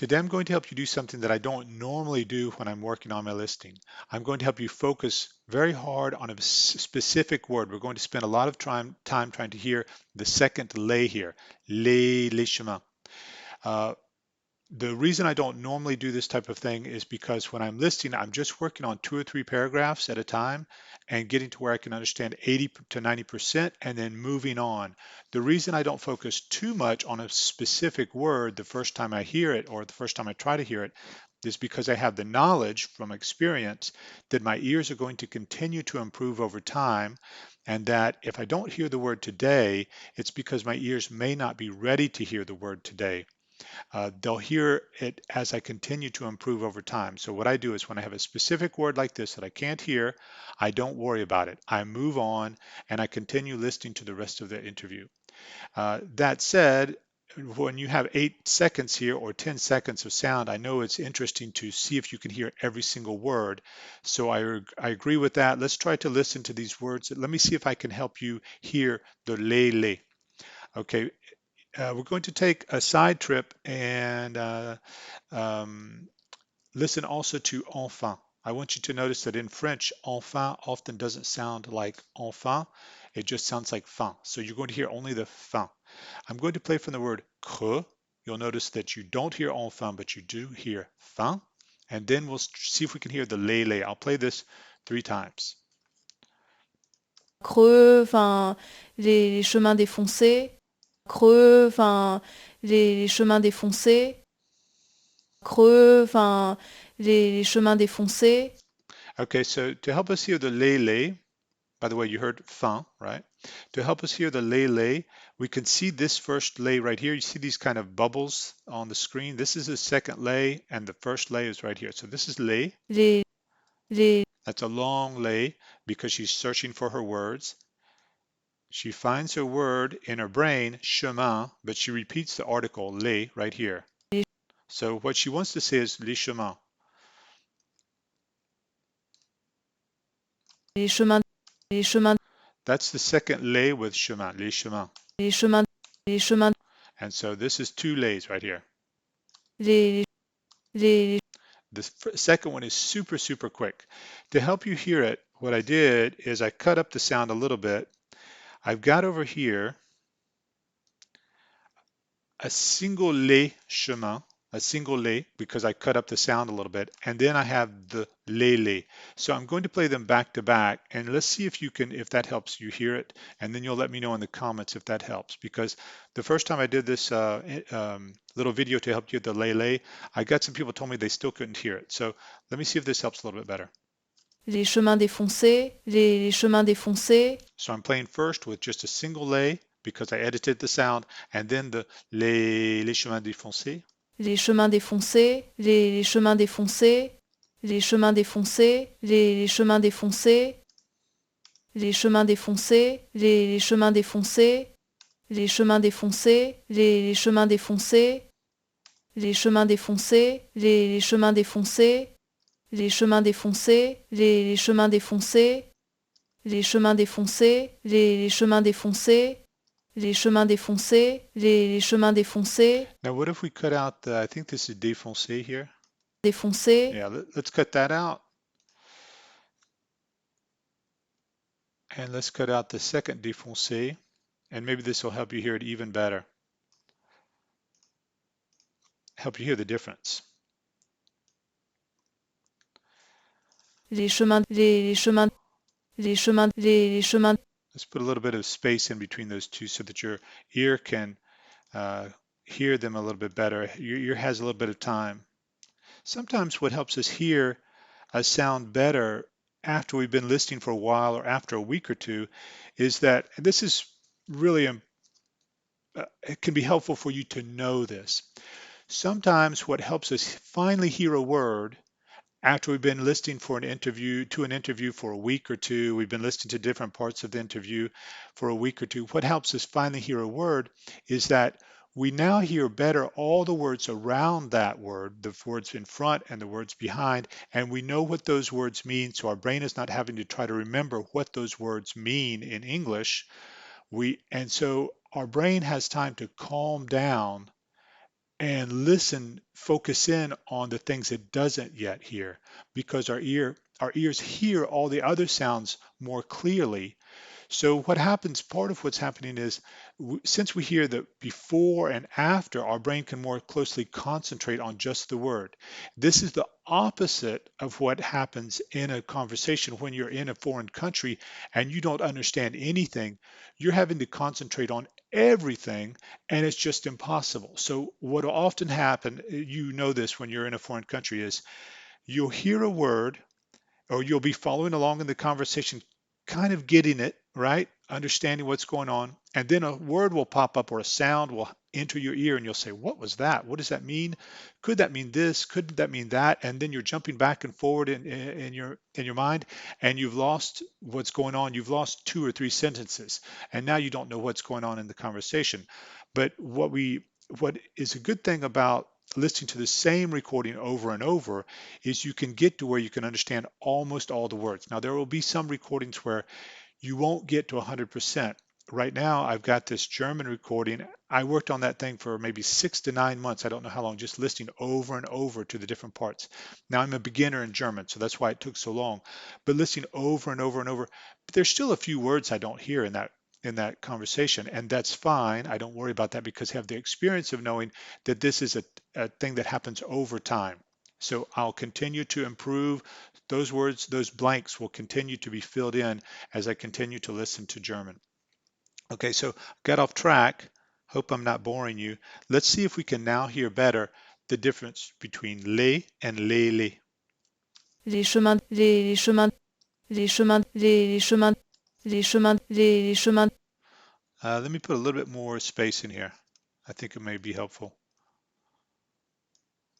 Today I'm going to help you do something that I don't normally do when I'm working on my listing. I'm going to help you focus very hard on a specific word. We're going to spend a lot of time trying to hear the second les here, les chemins. Uh, the reason I don't normally do this type of thing is because when I'm listing, I'm just working on 2 or 3 paragraphs at a time and getting to where I can understand 80 to 90% and then moving on. The reason I don't focus too much on a specific word the first time I hear it or the first time I try to hear it is because I have the knowledge from experience that my ears are going to continue to improve over time, and that if I don't hear the word today, it's because my ears may not be ready to hear the word today. They'll hear it as I continue to improve over time. So what I do is when I have a specific word like this that I can't hear, I don't worry about it. I move on and I continue listening to the rest of the interview. That said, when you have 8 seconds here or 10 seconds of sound, I know it's interesting to see if you can hear every single word. So I agree with that. Let's try to listen to these words. Let me see if I can help you hear the le. Okay, we're going to take a side trip and um, listen also to enfin. I want you to notice that in French, enfin often doesn't sound like enfin. It just sounds like fin. So you're going to hear only the fin. I'm going to play from the word creux. You'll notice that you don't hear enfin, but you do hear fin. And then we'll see if we can hear the le. I'll play this 3 times. Creux, enfin, les chemins défoncés. Creux, enfin, les chemins défoncés. Creux, enfin, les chemins défoncés. Okay, so to help us hear the le, by the way, you heard fin, right? To help us hear the le, we can see this first le right here. You see these kind of bubbles on the screen. This is the second le, and the first le is right here. So this is le. Les, les, That's a long le because she's searching for her words. She finds her word in her brain, chemin, but she repeats the article les right here. So what she wants to say is les chemins. les chemins, les chemins, That's the second les with chemin, les chemins. les chemins, les chemins, And so this is 2 les right here. les, les, The second one is super, super quick. To help you hear it, what I did is I cut up the sound a little bit. I've got over here a single les chemin, a single les, because I cut up the sound a little bit, and then I have the les. So I'm going to play them back to back, and let's see if you can, if that helps you hear it, and then you'll let me know in the comments if that helps. Because the first time I did this little video to help you with the les, I got some people told me they still couldn't hear it. So let me see if this helps a little bit better. les chemins défoncés, les chemins défoncés. So I'm playing first with just a single les because I edited the sound, and then the les chemins défoncés. Les chemins défoncés, les chemins défoncés, les chemins défoncés, les chemins défoncés, les chemins défoncés, les chemins défoncés, les chemins défoncés, les chemins défoncés, les chemins défoncés, les chemins défoncés, les chemins défoncés, les chemins défoncés, les chemins défoncés, les chemins défoncés, les chemins défoncés, les chemins défoncés. Now, what if we cut out the, I think this is défoncé here. Défoncé. Yeah, let's cut that out. And let's cut out the second défoncé. And maybe this will help you hear it even better. Help you hear the difference. Les chemins, les chemins, les chemins, les chemins. Let's put a little bit of space in between those two so that your ear can hear them a little bit better. Your ear has a little bit of time. Sometimes what helps us hear a sound better after we've been listening for a while or after a week or two is that this is really it can be helpful for you to know this. Sometimes what helps us finally hear a word after we've been listening for an interview for a week or two, we've been listening to different parts of the interview for a week or two, what helps us finally hear a word is that we now hear better all the words around that word, the words in front and the words behind, and we know what those words mean, so our brain is not having to try to remember what those words mean in English. And so our brain has time to calm down and listen, focus in on the things it doesn't yet hear, because our ears hear all the other sounds more clearly. So what happens, part of what's happening is since we hear the before and after, our brain can more closely concentrate on just the word. This is the opposite of what happens in a conversation when you're in a foreign country and you don't understand anything. You're having to concentrate on everything and it's just impossible. So what will often happen, you know this when you're in a foreign country, is you'll hear a word or you'll be following along in the conversation, kind of getting it, right? Understanding what's going on. And then a word will pop up or a sound will enter your ear and you'll say, what was that? What does that mean? Could that mean this? Could that mean that? And then you're jumping back and forward in your mind and you've lost what's going on. You've lost two or three sentences and now you don't know what's going on in the conversation. But what is a good thing about listening to the same recording over and over is you can get to where you can understand almost all the words. Now, there will be some recordings where you won't get to 100%. Right now, I've got this German recording. I worked on that thing for maybe 6 to 9 months. I don't know how long, just listening over and over to the different parts. Now, I'm a beginner in German, so that's why it took so long. But listening over and over and over, but there's still a few words I don't hear in that conversation, and that's fine. I don't worry about that because I have the experience of knowing that this is a thing that happens over time. So I'll continue to improve those words, those blanks will continue to be filled in as I continue to listen to German. Okay, so got off track. Hope I'm not boring you. Let's see if we can now hear better the difference between les and lele. Les chemins, les chemins, les chemins, les chemins, les chemins, les chemins, Let me put a little bit more space in here. I think it may be helpful.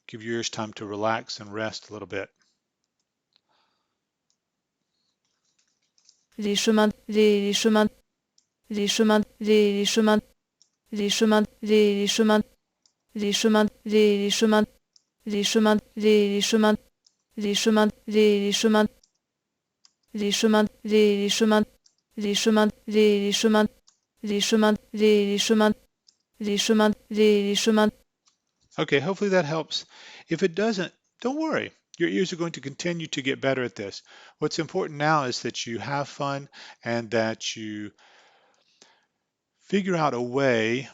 Give your ears time to relax and rest a little bit. les chemins, les chemins, les chemins, les chemins, les chemins, les chemins, les chemins, les chemins, les chemins, les chemins, les chemins, les chemins, les chemins, les chemins, les chemins, les chemins, les chemins, les chemins, les chemins, les chemins. Okay, hopefully that helps. If it doesn't, don't worry. Your ears are going to continue to get better at this. What's important now is that you have fun and that you figure out a way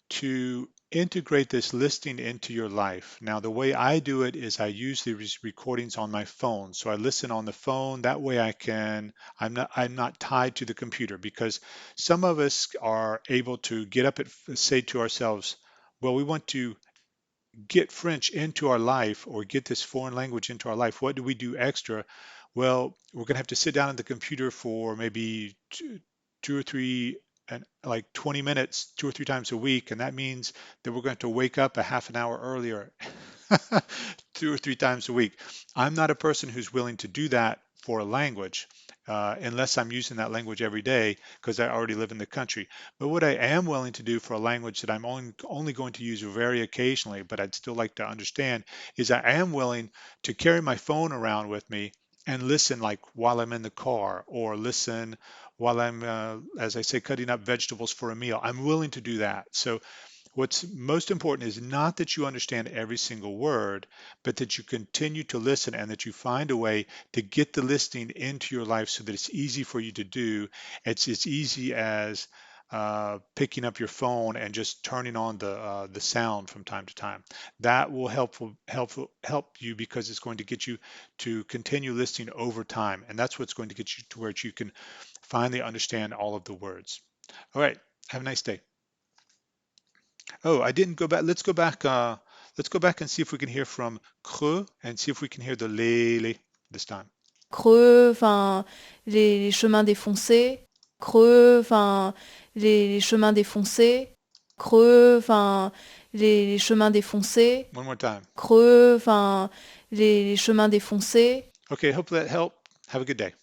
to integrate this listing into your life. Now, the way I do it is I use these recordings on my phone. So I listen on the phone. That way I'm not tied to the computer, because some of us are able to get up and say to ourselves, well, we want to get French into our life or get this foreign language into our life. What do we do extra? Well, we're going to have to sit down at the computer for maybe two or three and like 20 minutes, 2 or 3 times a week. And that means that we're going to wake up a half an hour earlier, 2 or 3 times a week. I'm not a person who's willing to do that for a language. Unless I'm using that language every day because I already live in the country. But what I am willing to do for a language that I'm only going to use very occasionally, but I'd still like to understand, is I am willing to carry my phone around with me and listen, like while I'm in the car, or listen while I'm, as I say, cutting up vegetables for a meal. I'm willing to do that. So what's most important is not that you understand every single word, but that you continue to listen and that you find a way to get the listening into your life so that it's easy for you to do. It's as easy as picking up your phone and just turning on the sound from time to time. That will help you, because it's going to get you to continue listening over time, and that's what's going to get you to where you can finally understand all of the words. All right, have a nice day. Oh, I didn't go back. Let's go back. Let's go back and see if we can hear from creux and see if we can hear the lele this time. Creux, enfin, les chemins défoncés, creux, enfin, les chemins défoncés, creux, enfin, les chemins défoncés, One more time. creux, enfin, les chemins défoncés. Okay, hopefully that helped. Have a good day.